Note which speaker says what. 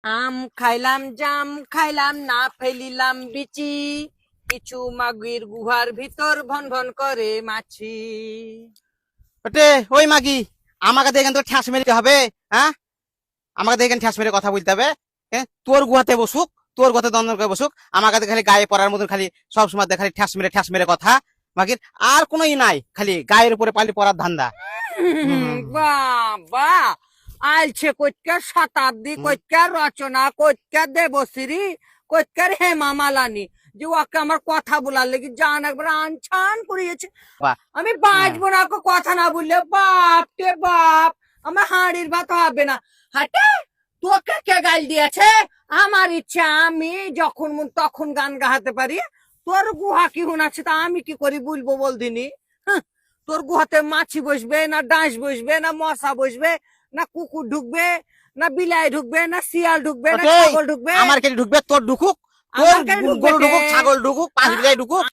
Speaker 1: আম খাইলাম জাম খাইলাম না ফেলিলাম বিচি, কিছু মাগির গুহার ভিতর ভন ভন করে মাছি।
Speaker 2: ওটে ওই মাগি, আমাকে দেখেন তো ঠ্যাস মেরে হবে। হ্যাঁ, আমাকে দেখেন ঠ্যাস মেরে কথা বলতে হবে। তোর গুহাতে বসুক, তোর গুহাতে দ্বন্দ্ব করে বসুক, আমার কাছে খালি গায়ে পড়ার মতন খালি সব সময় খালি ঠ্যাস মেরে কথা। মাগির আর কোনো ই নাই, খালি গায়ের উপরে পালি পড়ার ধান্দা।
Speaker 1: বাবা, আলছে কইকার শতাব্দী, কইকার রচনা, কইকার দেবশ্রী, কইকার হেমা মালানি, যে ওকে আমার কথা বলার লেগে জান একবার আনছান করিয়েছে।
Speaker 2: বাহ,
Speaker 1: আমি বাঁচবো না, ওকে কথা না বললে। বাপ রে বাপ, আমার হাঁড়ির ভাত হবে না। হাটে, তোকে কে গাল দিয়েছে? আমার ইচ্ছা, আমি যখন মন তখন গান গাহাতে পারি। তোর গুহা কি আছে, তা আমি কি করি বলবো বলদিনি? তোর গুহাতে মাছি বসবে না, ডাঁশ বসবে না, মশা বসবে না, কুকুর ঢুকবে না, বিলাই ঢুকবে না, শিয়াল ঢুকবে না,
Speaker 2: ওটে,
Speaker 1: ছাগল ঢুকবে?
Speaker 2: আমার কেটে ঢুকবে, তোর ঢুকুক, তোর
Speaker 1: আমার কেন ঢুকবে
Speaker 2: গরু ঢুকুক,
Speaker 1: কে?
Speaker 2: ছাগল ঢুকুক, পাঁচ বিলাই ঢুকুক।